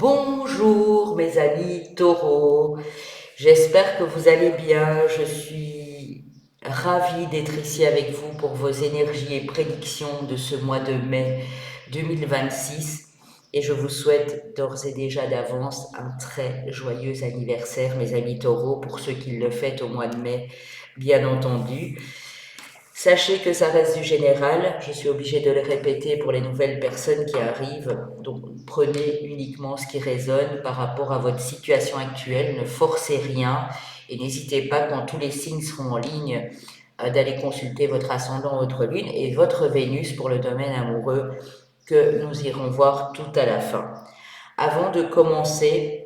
Bonjour mes amis taureaux, j'espère que vous allez bien, je suis ravie d'être ici avec vous pour vos énergies et prédictions de ce mois de mai 2026 et je vous souhaite d'ores et déjà d'avance un très joyeux anniversaire mes amis taureaux pour ceux qui le fêtent au mois de mai bien entendu. Sachez que ça reste du général, je suis obligée de le répéter pour les nouvelles personnes qui arrivent, donc prenez uniquement ce qui résonne par rapport à votre situation actuelle, ne forcez rien et n'hésitez pas quand tous les signes seront en ligne d'aller consulter votre ascendant, votre lune et votre Vénus pour le domaine amoureux que nous irons voir tout à la fin. Avant de commencer,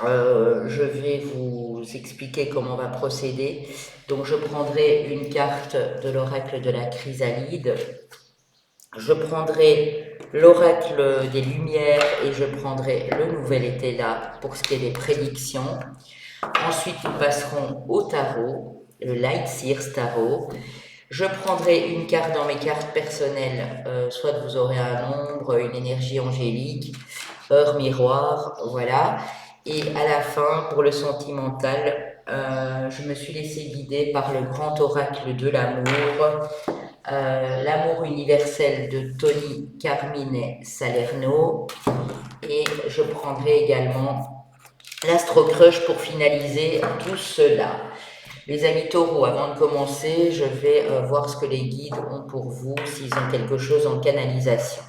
je vais vous expliquer comment on va procéder. Donc je prendrai une carte de l'oracle de la chrysalide, je prendrai l'oracle des lumières et je prendrai le nouvel été là pour ce qui est des prédictions. Ensuite, nous passerons au tarot, le Light Seers Tarot. Je prendrai une carte dans mes cartes personnelles, soit vous aurez un nombre, une énergie angélique, heure miroir, voilà. Et à la fin, pour le sentimental, je me suis laissée guider par le grand oracle de l'amour, l'amour universel de Tony Carmine Salerno. Et je prendrai également l'Astro Crush pour finaliser tout cela. Les amis taureaux, avant de commencer, je vais voir ce que les guides ont pour vous, s'ils ont quelque chose en canalisation.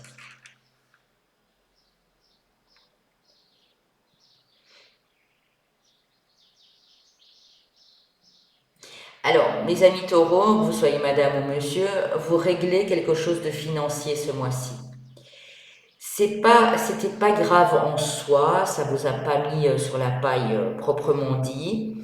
Alors, mes amis taureaux, que vous soyez madame ou monsieur, vous réglez quelque chose de financier ce mois-ci. C'était pas grave en soi, ça vous a pas mis sur la paille proprement dit,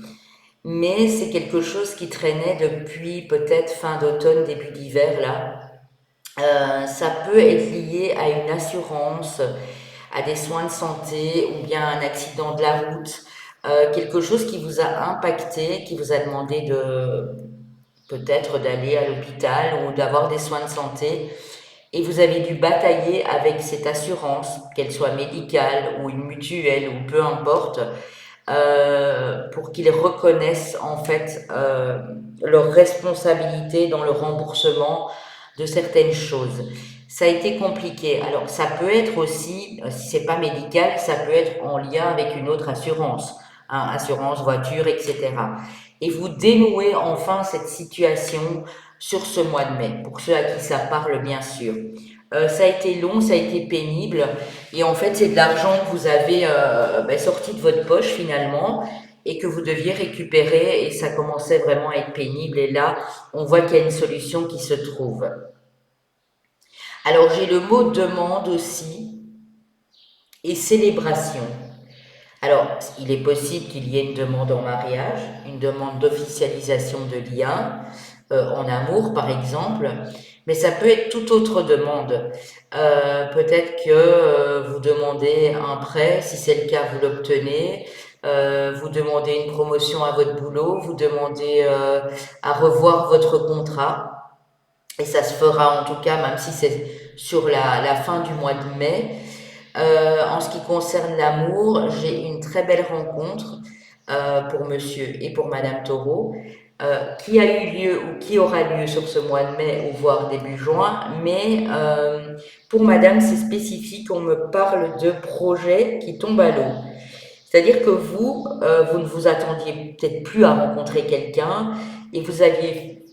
mais c'est quelque chose qui traînait depuis peut-être fin d'automne, début d'hiver là. Ça peut être lié à une assurance, à des soins de santé ou bien un accident de la route, quelque chose qui vous a impacté, qui vous a demandé de peut-être d'aller à l'hôpital ou d'avoir des soins de santé et vous avez dû batailler avec cette assurance, qu'elle soit médicale ou une mutuelle ou peu importe, pour qu'ils reconnaissent en fait leur responsabilité dans le remboursement de certaines choses. Ça a été compliqué. Alors ça peut être aussi, si c'est pas médical, ça peut être en lien avec une autre assurance, hein, assurance voiture, etc. Et vous dénouez enfin cette situation sur ce mois de mai, pour ceux à qui ça parle bien sûr. Ça a été long, ça a été pénible, et en fait c'est de l'argent que vous avez sorti de votre poche finalement, et que vous deviez récupérer, et ça commençait vraiment à être pénible, et là on voit qu'il y a une solution qui se trouve. Alors j'ai le mot demande aussi, et célébration. Alors, il est possible qu'il y ait une demande en mariage, une demande d'officialisation de lien, en amour par exemple, mais ça peut être toute autre demande. Peut-être que vous demandez un prêt, si c'est le cas, vous l'obtenez. Vous demandez une promotion à votre boulot, vous demandez à revoir votre contrat, et ça se fera en tout cas, même si c'est sur la fin du mois de mai. En ce qui concerne l'amour, j'ai une très belle rencontre pour monsieur et pour madame Taureau, qui a eu lieu ou qui aura lieu sur ce mois de mai ou voire début juin, mais pour madame c'est spécifique, on me parle de projets qui tombent à l'eau. C'est-à-dire que vous, vous ne vous attendiez peut-être plus à rencontrer quelqu'un et vous aviez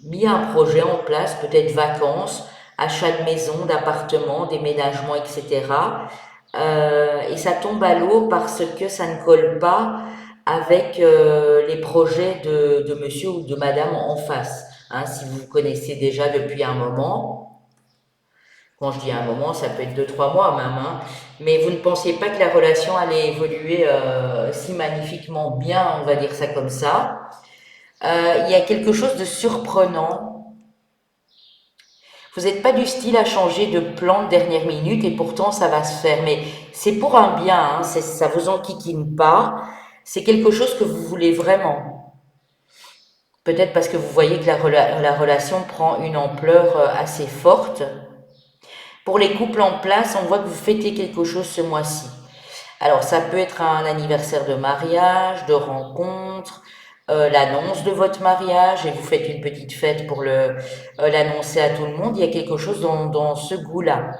mis un projet en place, peut-être vacances, achat de maison, d'appartement, déménagement, etc. Et ça tombe à l'eau parce que ça ne colle pas avec les projets de monsieur ou de madame en face. Hein, si vous vous connaissez déjà depuis un moment, quand je dis un moment, ça peut être 2, 3 mois même, hein, mais vous ne pensiez pas que la relation allait évoluer si magnifiquement bien, on va dire ça comme ça. Il y a quelque chose de surprenant. Vous n'êtes pas du style à changer de plan de dernière minute et pourtant ça va se faire. Mais c'est pour un bien, hein, ça vous enquiquine pas. C'est quelque chose que vous voulez vraiment. Peut-être parce que vous voyez que la relation prend une ampleur assez forte. Pour les couples en place, on voit que vous fêtez quelque chose ce mois-ci. Alors, ça peut être un anniversaire de mariage, de rencontre, l'annonce de votre mariage et vous faites une petite fête pour l'annoncer à tout le monde. Il y a quelque chose dans ce goût-là.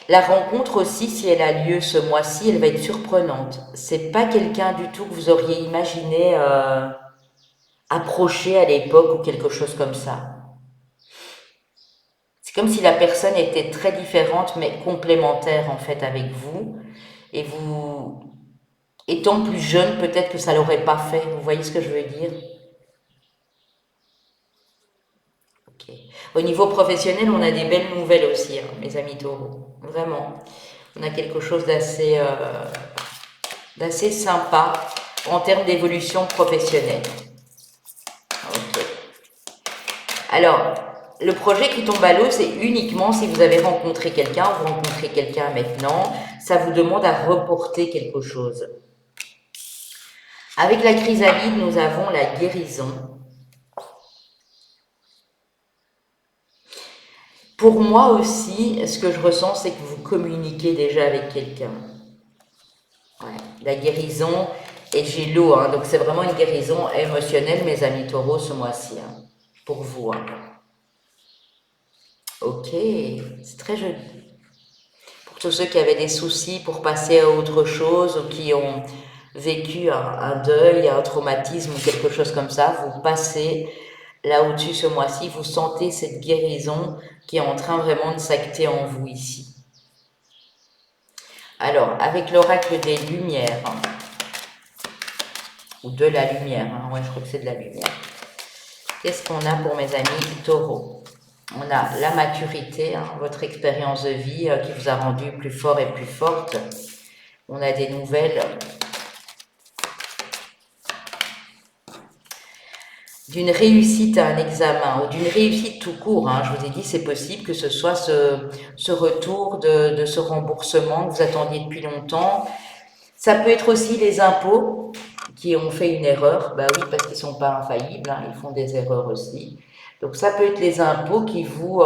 La rencontre aussi, si elle a lieu ce mois-ci, elle va être surprenante. C'est pas quelqu'un du tout que vous auriez imaginé approcher à l'époque ou quelque chose comme ça. C'est comme si la personne était très différente mais complémentaire en fait avec vous. Et vous, étant plus jeune, peut-être que ça l'aurait pas fait. Vous voyez ce que je veux dire? Ok. Au niveau professionnel, on a des belles nouvelles aussi, hein, mes amis taureaux. Vraiment. On a quelque chose d'assez sympa en termes d'évolution professionnelle. Ok. Alors, le projet qui tombe à l'eau, c'est uniquement si vous avez rencontré quelqu'un, vous rencontrez quelqu'un maintenant, ça vous demande à reporter quelque chose. Avec la chrysalide, nous avons la guérison. Pour moi aussi, ce que je ressens, c'est que vous communiquez déjà avec quelqu'un. Ouais. La guérison, et j'ai l'eau, hein, donc c'est vraiment une guérison émotionnelle, mes amis taureaux, ce mois-ci, hein, pour vous. Hein. Ok, c'est très joli. Pour tous ceux qui avaient des soucis pour passer à autre chose ou qui ont vécu un deuil, un traumatisme ou quelque chose comme ça, vous passez là au-dessus ce mois-ci, vous sentez cette guérison qui est en train vraiment de s'acter en vous ici. Alors, avec l'oracle des lumières, hein, ou de la lumière, hein, ouais, je crois que c'est de la lumière. Qu'est-ce qu'on a pour mes amis taureaux? On a la maturité, hein, votre expérience de vie qui vous a rendu plus fort et plus forte. On a des nouvelles d'une réussite à un examen ou d'une réussite tout court. Hein. Je vous ai dit, c'est possible que ce soit ce retour de ce remboursement que vous attendiez depuis longtemps. Ça peut être aussi les impôts qui ont fait une erreur. Bah oui, parce qu'ils ne sont pas infaillibles, hein, ils font des erreurs aussi. Donc ça peut être les impôts qui vous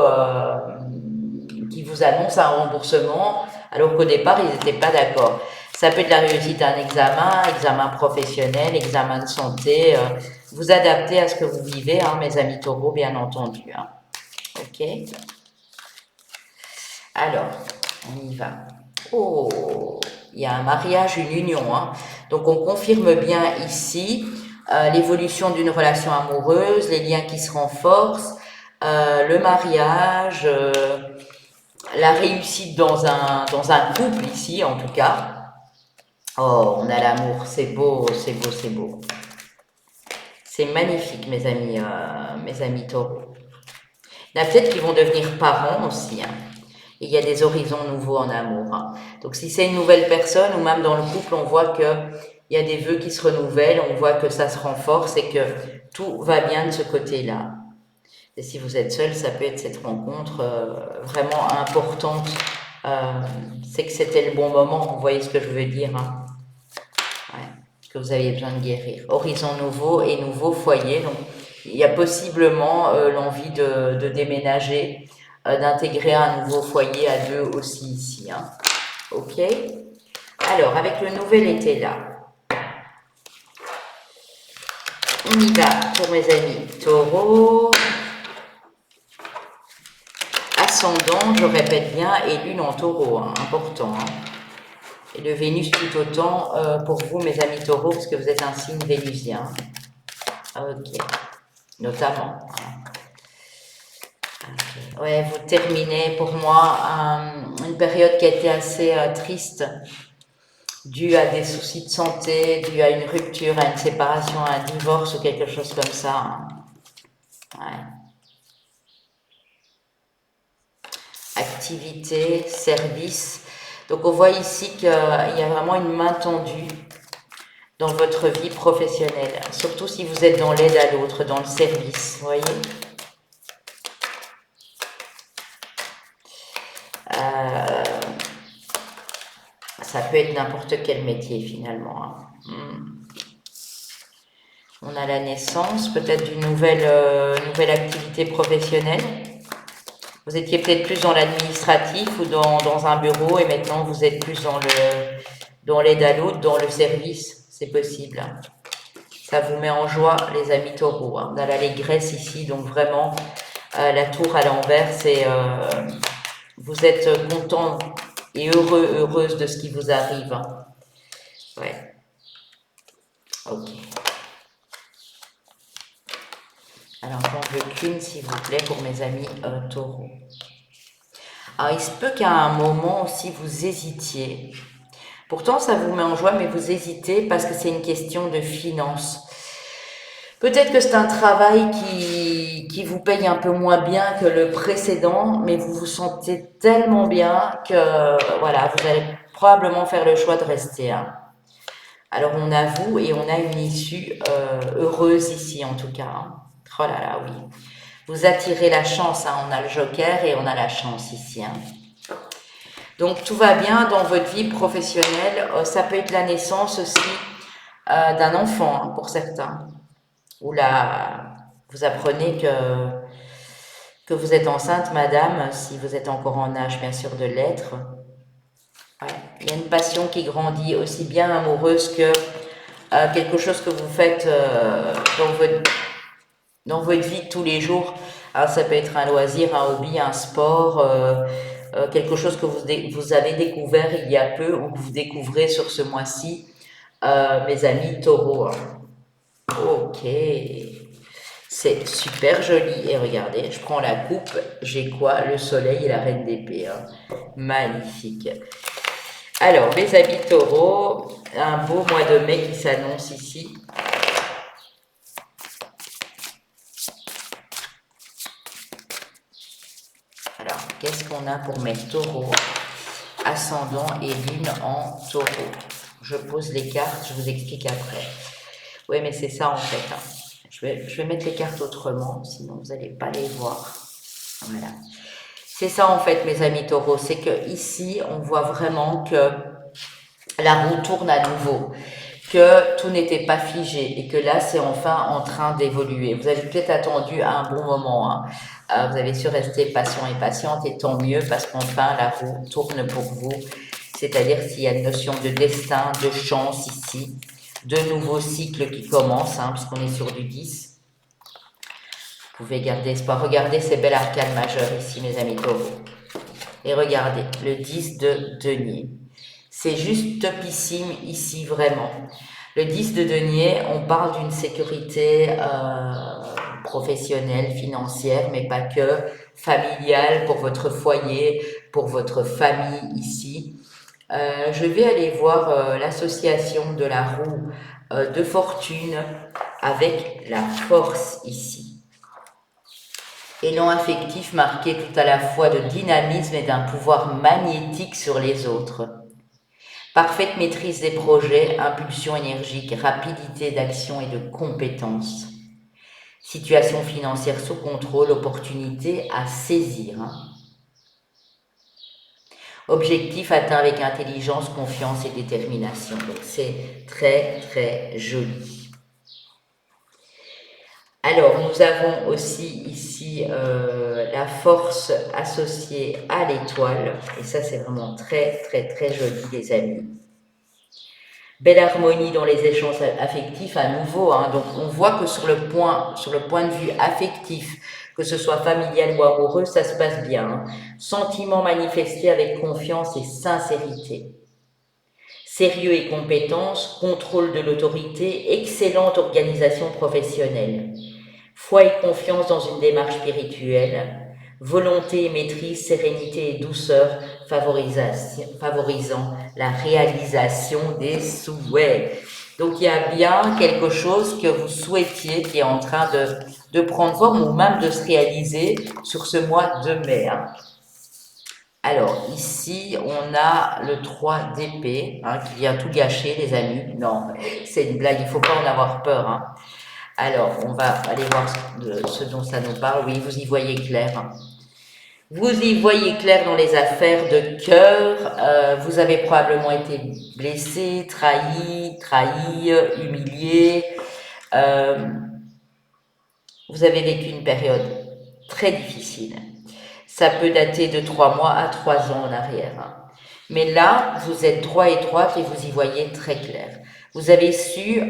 annoncent un remboursement alors qu'au départ, ils n'étaient pas d'accord. Ça peut être la réussite d'un examen, examen professionnel, examen de santé. Vous adaptez à ce que vous vivez, hein, mes amis taureaux, bien entendu. Hein. Ok. Alors, on y va. Oh, il y a un mariage, une union. Hein. Donc, on confirme bien ici l'évolution d'une relation amoureuse, les liens qui se renforcent, le mariage, la réussite dans un couple ici, en tout cas. Oh, on a l'amour, c'est beau, c'est beau, c'est beau. C'est magnifique, mes amis taureaux. Il y en a peut-être qui vont devenir parents aussi. Hein. Et il y a des horizons nouveaux en amour. Hein. Donc, si c'est une nouvelle personne ou même dans le couple, on voit qu'il y a des vœux qui se renouvellent, on voit que ça se renforce et que tout va bien de ce côté-là. Et si vous êtes seul, ça peut être cette rencontre vraiment importante. C'est que c'était le bon moment, vous voyez ce que je veux dire. Hein. Ouais, que vous aviez besoin de guérir. Horizon nouveau et nouveau foyer. Donc, il y a possiblement l'envie de déménager, d'intégrer un nouveau foyer à deux aussi ici. Hein. Ok. Alors, avec le nouvel été là, on y va pour mes amis taureaux. Ascendant, je répète bien, et lune en taureau, hein, important. Hein. Et le Vénus tout autant pour vous, mes amis taureaux, parce que vous êtes un signe vénusien. Ok, notamment. Okay. Ouais, vous terminez pour moi une période qui a été assez triste, due à des soucis de santé, due à une rupture, à une séparation, à un divorce ou quelque chose comme ça. Hein. Ouais. Activité, service. Donc on voit ici qu'il y a vraiment une main tendue dans votre vie professionnelle, surtout si vous êtes dans l'aide à l'autre, dans le service, vous voyez. Ça peut être n'importe quel métier finalement. Hein. On a la naissance, peut-être d'une nouvelle activité professionnelle. Vous étiez peut-être plus dans l'administratif ou dans un bureau et maintenant vous êtes plus dans l'aide à l'autre, dans le service. C'est possible, hein. Ça vous met en joie, les amis taureaux, hein. On a l'allégresse ici, donc vraiment, la tour à l'envers, c'est vous êtes content et heureux, heureuse de ce qui vous arrive, hein. Ouais, ok. Alors, j'en veux qu'une, s'il vous plaît, pour mes amis taureaux. Alors, il se peut qu'à un moment aussi, vous hésitiez. Pourtant, ça vous met en joie, mais vous hésitez parce que c'est une question de finances. Peut-être que c'est un travail qui vous paye un peu moins bien que le précédent, mais vous vous sentez tellement bien que, voilà, vous allez probablement faire le choix de rester, hein. Alors, on a vous et on a une issue heureuse ici, en tout cas, hein. Oh là là, oui. Vous attirez la chance, hein. On a le joker et on a la chance ici, hein. Donc, tout va bien dans votre vie professionnelle. Ça peut être la naissance aussi d'un enfant, hein, pour certains. Ou là, vous apprenez que vous êtes enceinte, madame, si vous êtes encore en âge, bien sûr, de l'être. Ouais. Il y a une passion qui grandit, aussi bien amoureuse que quelque chose que vous faites dans votre vie de tous les jours. Alors, ça peut être un loisir, un hobby, un sport, quelque chose que vous avez découvert il y a peu ou que vous découvrez sur ce mois-ci, mes amis taureaux. Ok, c'est super joli. Et regardez, je prends la coupe, j'ai quoi? Le soleil et la reine d'épée, hein. Magnifique. Alors, mes amis taureaux, un beau mois de mai qui s'annonce ici. Alors, qu'est-ce qu'on a pour mes taureaux? Ascendant et lune en taureau. Je pose les cartes, je vous explique après. Oui, mais c'est ça en fait, hein. Je vais mettre les cartes autrement, sinon vous n'allez pas les voir. Voilà. C'est ça en fait, mes amis taureaux, c'est que ici, on voit vraiment que la roue tourne à nouveau, que tout n'était pas figé et que là, c'est enfin en train d'évoluer. Vous avez peut-être attendu un bon moment, hein. Vous avez su rester patient et patiente et tant mieux parce qu'enfin, la roue tourne pour vous. C'est-à-dire s'il y a une notion de destin, de chance ici, de nouveaux cycles qui commencent, hein, puisqu'on est sur du 10. Vous pouvez garder espoir. Regardez ces belles arcanes majeures ici, mes amis taureaux. Et regardez, le 10 de denier. C'est juste topissime ici, vraiment. Le 10 de denier, on parle d'une sécurité professionnelle, financière, mais pas que, familiale, pour votre foyer, pour votre famille ici. Je vais aller voir l'association de la roue de fortune avec la force ici. Élan affectif marqué tout à la fois de dynamisme et d'un pouvoir magnétique sur les autres. Parfaite maîtrise des projets, impulsion énergique, rapidité d'action et de compétence. Situation financière sous contrôle, opportunité à saisir, hein. Objectif atteint avec intelligence, confiance et détermination. Donc c'est très très joli. Alors nous avons aussi ici la force associée à l'étoile. Et ça c'est vraiment très très très joli les amis. Belle harmonie dans les échanges affectifs à nouveau, hein. Donc on voit que sur le point de vue affectif, que ce soit familial ou amoureux, ça se passe bien, hein. Sentiments manifestés avec confiance et sincérité. Sérieux et compétence, contrôle de l'autorité, excellente organisation professionnelle. Foi et confiance dans une démarche spirituelle. Volonté et maîtrise, sérénité et douceur, favorisant la réalisation des souhaits. Donc il y a bien quelque chose que vous souhaitiez qui est en train de prendre forme ou même de se réaliser sur ce mois de mai, hein. Alors ici on a le 3 d'épée, hein, qui vient tout gâcher les amis. Non, c'est une blague, il ne faut pas en avoir peur, hein. Alors, on va aller voir ce dont ça nous parle. Oui, vous y voyez clair, hein. Vous y voyez clair dans les affaires de cœur. Vous avez probablement été blessé, trahi, humilié. Vous avez vécu une période très difficile. Ça peut dater de 3 mois à 3 ans en arrière, hein. Mais là, vous êtes droit et droite et vous y voyez très clair. Vous avez su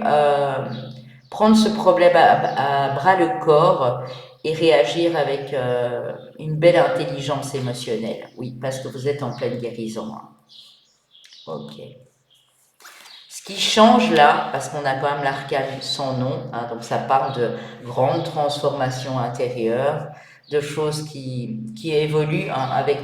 prendre ce problème à bras le corps et réagir avec une belle intelligence émotionnelle. Oui, parce que vous êtes en pleine guérison, hein. Ok. Ce qui change là, parce qu'on a quand même l'arcane sans nom, hein, donc ça parle de grandes transformations intérieures, de choses qui évoluent, hein, avec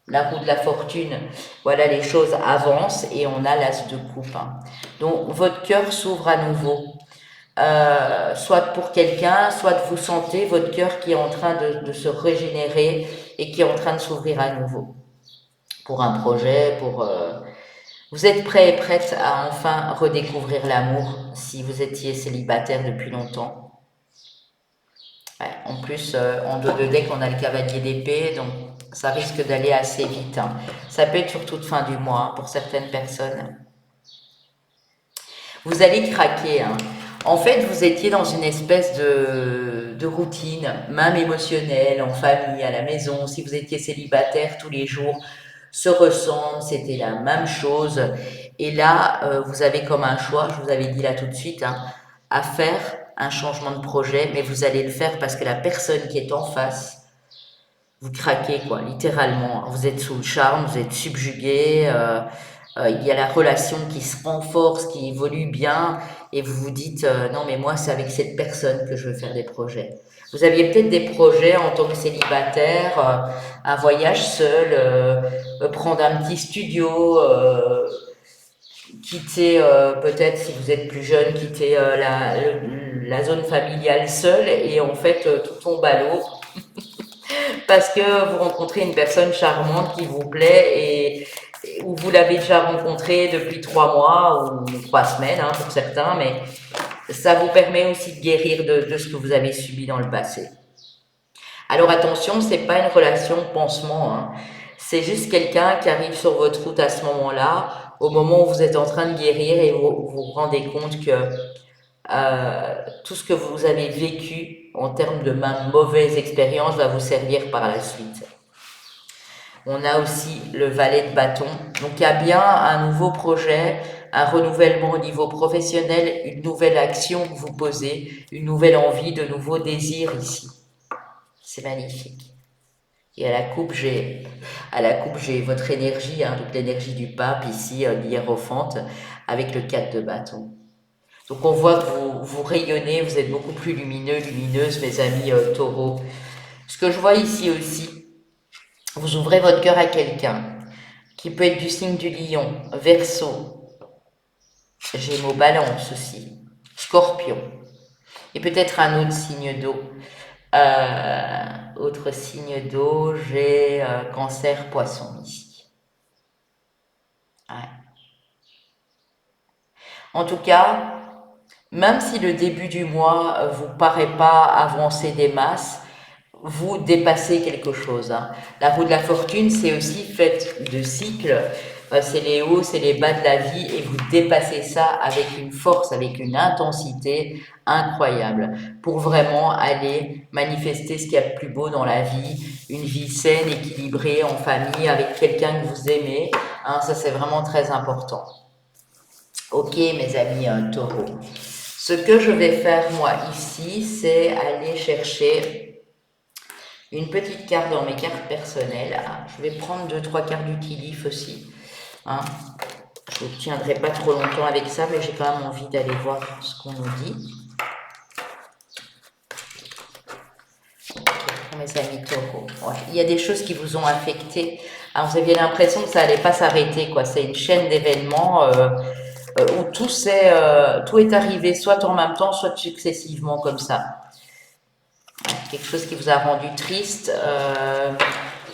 la roue de la fortune. Voilà, les choses avancent et on a l'as de coupe, hein. Donc votre cœur s'ouvre à nouveau, soit pour quelqu'un, soit vous sentez votre cœur qui est en train de se régénérer et qui est en train de s'ouvrir à nouveau pour un projet, vous êtes prêt et prête à enfin redécouvrir l'amour si vous étiez célibataire depuis longtemps. Ouais, en plus, en dos de deck, on a le cavalier d'épée, donc ça risque d'aller assez vite, hein. Ça peut être sur toute fin du mois, hein, pour certaines personnes. Vous allez craquer, hein. En fait, vous étiez dans une espèce de routine, même émotionnelle, en famille, à la maison. Si vous étiez célibataire, tous les jours se ressemblent, c'était la même chose. Et là, vous avez comme un choix, je vous avais dit là tout de suite, hein, à faire un changement de projet, mais vous allez le faire parce que la personne qui est en face, vous craquez, quoi, littéralement. Vous êtes sous le charme, vous êtes subjugué, il y a la relation qui se renforce, qui évolue bien, et vous vous dites, non, mais moi, c'est avec cette personne que je veux faire des projets. Vous aviez peut-être des projets en tant que célibataire, un voyage seul, prendre un petit studio, quitter, peut-être si vous êtes plus jeune, quitter la zone familiale seule, et en fait, tout tombe à l'eau parce que vous rencontrez une personne charmante qui vous plaît et où vous l'avez déjà rencontrée depuis 3 mois ou 3 semaines, hein, pour certains, mais ça vous permet aussi de guérir de ce que vous avez subi dans le passé. Alors attention, c'est pas une relation pansement, hein. C'est juste quelqu'un qui arrive sur votre route à ce moment-là, au moment où vous êtes en train de guérir et vous vous rendez compte que tout ce que vous avez vécu en termes de mauvaise expérience va vous servir par la suite. On a aussi le valet de bâton. Donc il y a bien un nouveau projet, un renouvellement au niveau professionnel, une nouvelle action que vous posez, une nouvelle envie, de nouveaux désirs ici. C'est magnifique. Et à la coupe, j'ai votre énergie, hein, donc l'énergie du pape ici, l'hiérophante, avec le 4 de bâton. Donc on voit que vous rayonnez, vous êtes beaucoup plus lumineux, lumineuse, mes amis taureaux. Ce que je vois ici aussi, vous ouvrez votre cœur à quelqu'un qui peut être du signe du lion, Verseau, Gémeaux, Balance aussi, Scorpion, et peut-être un autre signe d'eau. Autre signe d'eau, j'ai Cancer, Poisson ici. Ouais. En tout cas, même si le début du mois vous paraît pas avancer des masses, vous dépassez quelque chose, hein. La roue de la fortune, c'est aussi faite de cycles. C'est les hauts, c'est les bas de la vie, et vous dépassez ça avec une force, avec une intensité incroyable, pour vraiment aller manifester ce qu'il y a de plus beau dans la vie, une vie saine, équilibrée, en famille, avec quelqu'un que vous aimez, hein, ça c'est vraiment très important. Ok, mes amis taureaux. Ce que je vais faire moi ici, c'est aller chercher une petite carte dans mes cartes personnelles. Ah, je vais prendre 2-3 cartes d'utilif aussi, hein. Je ne tiendrai pas trop longtemps avec ça, mais j'ai quand même envie d'aller voir ce qu'on nous dit. Pour mes amis taureaux, ouais. Il y a des choses qui vous ont affecté. Alors, vous aviez l'impression que ça n'allait pas s'arrêter, quoi. C'est une chaîne d'événements où tout est arrivé soit en même temps, soit successivement comme ça. Ouais, quelque chose qui vous a rendu triste.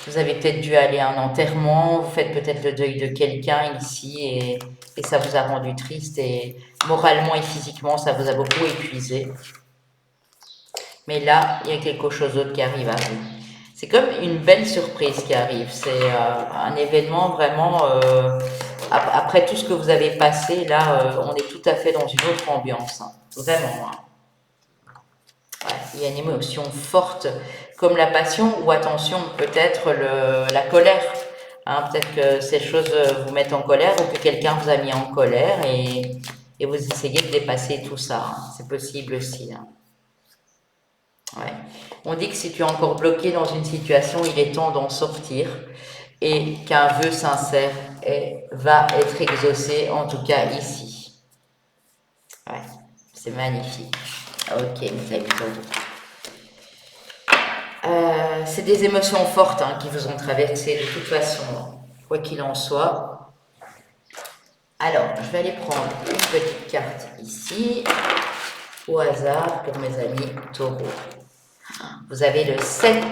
Vous avez peut-être dû aller à un enterrement, vous faites peut-être le deuil de quelqu'un ici et ça vous a rendu triste et moralement et physiquement, ça vous a beaucoup épuisé. Mais là, il y a quelque chose d'autre qui arrive à vous. C'est comme une belle surprise qui arrive. C'est un événement vraiment... après tout ce que vous avez passé, là, on est tout à fait dans une autre ambiance, hein. Vraiment, hein. Ouais, il y a une émotion forte comme la passion ou attention, peut-être la colère. Hein, peut-être que ces choses vous mettent en colère ou que quelqu'un vous a mis en colère et vous essayez de dépasser tout ça. Hein. C'est possible aussi. Hein. Ouais. On dit que si tu es encore bloqué dans une situation, il est temps d'en sortir et qu'un vœu sincère va être exaucé, en tout cas ici. Ouais, c'est magnifique. Ok, mes amis. C'est des émotions fortes hein, qui vous ont traversé de toute façon, quoi qu'il en soit. Alors, je vais aller prendre une petite carte ici, au hasard pour mes amis taureaux. Vous avez le 7,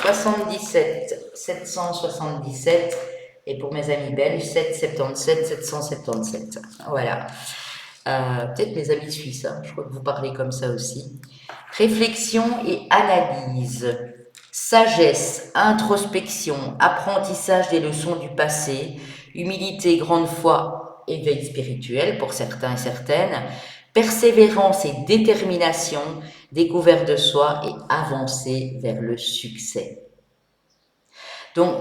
77, 777, et pour mes amis belges, 777, 777. Voilà. Peut-être mes amis suisses, hein, je crois que vous parlez comme ça aussi. Réflexion et analyse. Sagesse, introspection, apprentissage des leçons du passé, humilité, grande foi, éveil spirituel pour certains et certaines, persévérance et détermination, découverte de soi et avancée vers le succès. Donc,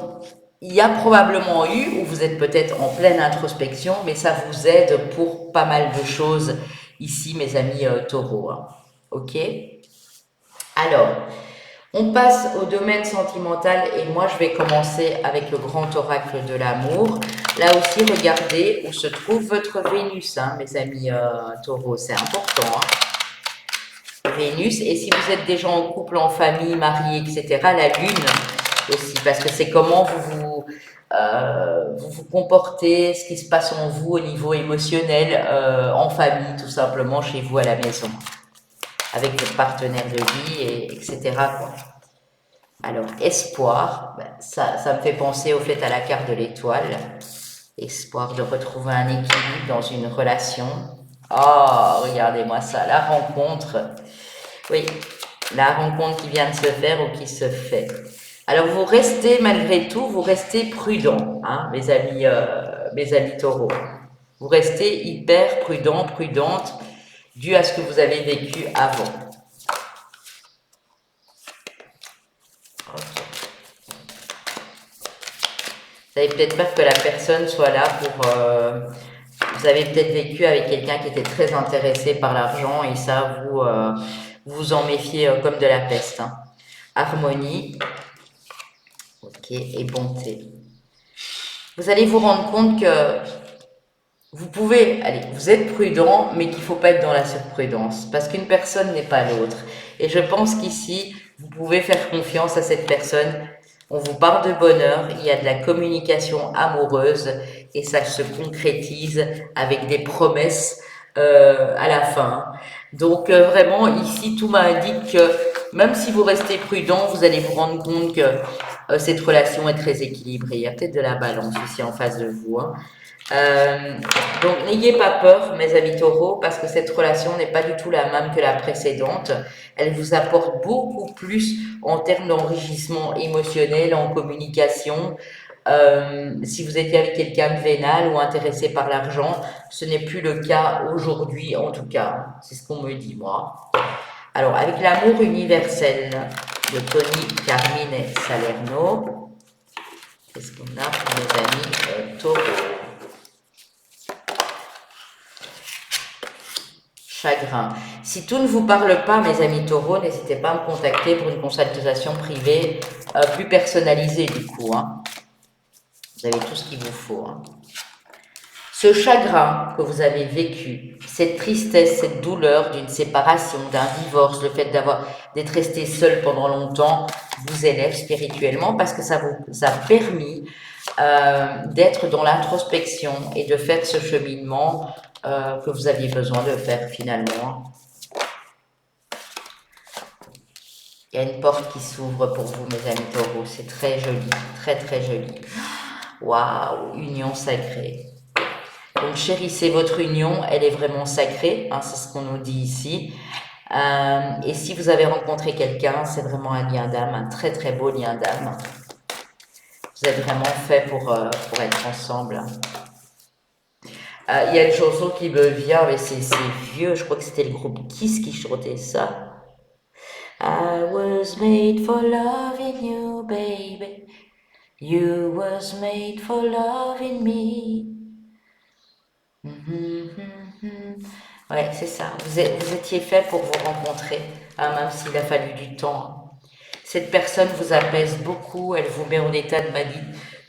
il y a probablement eu, ou vous êtes peut-être en pleine introspection, mais ça vous aide pour pas mal de choses ici, mes amis taureaux. Hein. Ok? Alors, on passe au domaine sentimental et moi je vais commencer avec le grand oracle de l'amour. Là aussi, regardez où se trouve votre Vénus, hein, mes amis taureaux, c'est important. Hein. Vénus, et si vous êtes déjà en couple, en famille, marié, etc., la Lune aussi, parce que c'est comment vous vous comportez, ce qui se passe en vous au niveau émotionnel, en famille, tout simplement, chez vous à la maison, avec votre partenaire de vie, etc. Quoi. Alors, espoir, ben, ça me fait penser au fait à la carte de l'étoile. Espoir de retrouver un équilibre dans une relation. Oh, regardez-moi ça, la rencontre. Oui, la rencontre qui vient de se faire ou qui se fait. Alors, vous restez, malgré tout, vous restez prudent, hein, mes amis taureaux. Vous restez hyper prudent, prudente, dû à ce que vous avez vécu avant. Vous avez peut-être peur que la personne soit là pour... vous avez peut-être vécu avec quelqu'un qui était très intéressé par l'argent et ça, vous en méfiez comme de la peste. Hein. Harmonie, ok, et bonté. Vous allez vous rendre compte que vous pouvez, allez, vous êtes prudent, mais qu'il ne faut pas être dans la surprudence, parce qu'une personne n'est pas l'autre. Et je pense qu'ici, vous pouvez faire confiance à cette personne. On vous parle de bonheur, il y a de la communication amoureuse, et ça se concrétise avec des promesses à la fin. Donc vraiment, ici, tout m'indique que même si vous restez prudent, vous allez vous rendre compte que cette relation est très équilibrée. Il y a peut-être de la balance ici en face de vous. Hein. Donc n'ayez pas peur, mes amis taureaux, parce que cette relation n'est pas du tout la même que la précédente. Elle vous apporte beaucoup plus en termes d'enrichissement émotionnel, en communication. Si vous étiez avec quelqu'un de vénal ou intéressé par l'argent, ce n'est plus le cas aujourd'hui, en tout cas. C'est ce qu'on me dit, moi. Alors, avec l'amour universel de Tony Carmine Salerno, qu'est-ce qu'on a pour mes amis taureaux? Chagrin. Si tout ne vous parle pas, mes amis taureaux, n'hésitez pas à me contacter pour une consultation privée plus personnalisée du coup. Hein. Vous avez tout ce qu'il vous faut. Hein. Ce chagrin que vous avez vécu, cette tristesse, cette douleur d'une séparation, d'un divorce, le fait d'être resté seul pendant longtemps, vous élève spirituellement parce que ça vous a permis d'être dans l'introspection et de faire ce cheminement que vous aviez besoin de faire finalement. Il y a une porte qui s'ouvre pour vous, mes amis taureaux. C'est très joli, très très joli. Waouh, union sacrée. Donc chérissez votre union, elle est vraiment sacrée, hein, c'est ce qu'on nous dit ici. Et si vous avez rencontré quelqu'un, c'est vraiment un lien d'âme, un très très beau lien d'âme. Vous êtes vraiment fait pour être ensemble. Il y a une chanson qui me vient, mais c'est vieux, je crois que c'était le groupe Kiss qui chantait ça. I was made for loving you, baby. You was made for loving me. Ouais, c'est ça. Vous étiez fait pour vous rencontrer, hein, même s'il a fallu du temps. Cette personne vous apaise beaucoup, elle vous met en état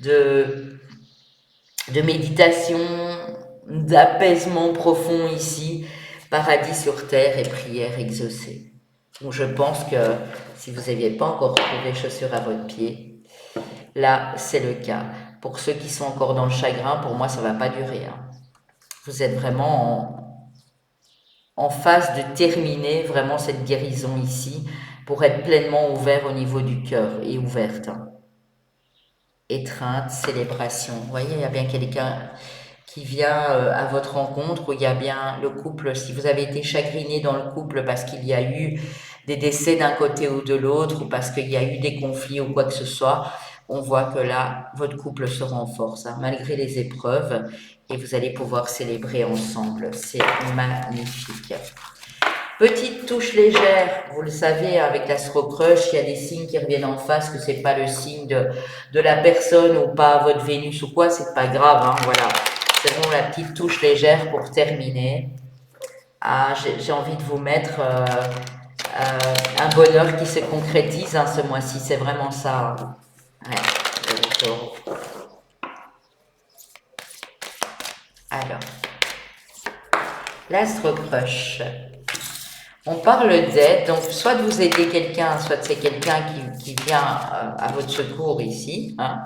de, de méditation, d'apaisement profond ici, paradis sur terre et prière exaucée. Donc je pense que si vous n'aviez pas encore trouvé chaussures à votre pied, là c'est le cas. Pour ceux qui sont encore dans le chagrin, pour moi ça ne va pas durer, hein. Vous êtes vraiment en phase de terminer vraiment cette guérison ici pour être pleinement ouvert au niveau du cœur et ouverte. Étreinte, célébration. Vous voyez, il y a bien quelqu'un qui vient à votre rencontre, où il y a bien le couple, si vous avez été chagriné dans le couple parce qu'il y a eu des décès d'un côté ou de l'autre, ou parce qu'il y a eu des conflits ou quoi que ce soit, on voit que là, votre couple se renforce, hein, malgré les épreuves, et vous allez pouvoir célébrer ensemble. C'est magnifique. Petite touche légère, vous le savez, avec l'Astro Crush, il y a des signes qui reviennent en face, que c'est pas le signe de la personne ou pas votre Vénus ou quoi, c'est pas grave, hein, voilà. C'est bon, la petite touche légère pour terminer. Ah, j'ai envie de vous mettre un bonheur qui se concrétise, hein, ce mois-ci, c'est vraiment ça, hein. Ouais, alors, l'Astro Crush. On parle d'aide, donc soit de vous aider quelqu'un, soit c'est quelqu'un qui vient à votre secours ici, hein.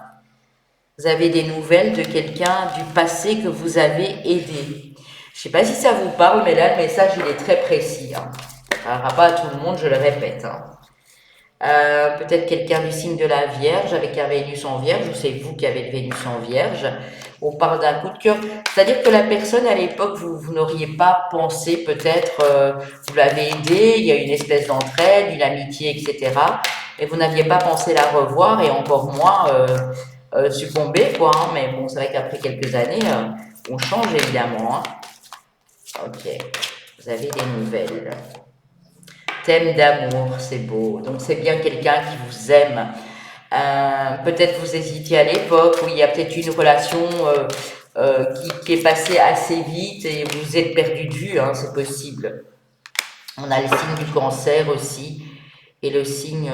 Vous avez des nouvelles de quelqu'un du passé que vous avez aidé. Je ne sais pas si ça vous parle, mais là, le message, il est très précis, hein. Ça ne parlera pas à tout le monde, je le répète, hein. Peut-être quelqu'un du signe de la Vierge avec un Vénus en Vierge, ou c'est vous qui avez le Vénus en Vierge. On parle d'un coup de cœur, c'est-à-dire que la personne à l'époque, vous n'auriez pas pensé peut-être, vous l'avez aidé, il y a une espèce d'entraide, une amitié, etc. Et vous n'aviez pas pensé la revoir et encore moins succomber, quoi, hein. Mais bon, c'est vrai qu'après quelques années, on change évidemment, hein. Ok, vous avez des nouvelles. Thème d'amour, c'est beau. Donc c'est bien quelqu'un qui vous aime. Peut-être vous hésitiez à l'époque, où il y a peut-être une relation qui est passée assez vite et vous vous êtes perdu de vue, hein, c'est possible. On a le signe du cancer aussi et le signe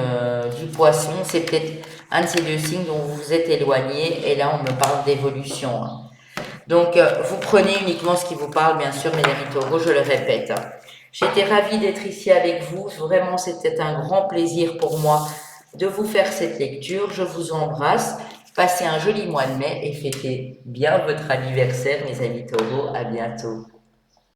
du poisson. C'est peut-être un de ces deux signes dont vous vous êtes éloigné et là on me parle d'évolution, hein. Donc, vous prenez uniquement ce qui vous parle, bien sûr, mes amis Taureaux, je le répète, hein. J'étais ravie d'être ici avec vous. Vraiment, c'était un grand plaisir pour moi de vous faire cette lecture. Je vous embrasse. Passez un joli mois de mai et fêtez bien votre anniversaire, mes amis Taureaux. À bientôt.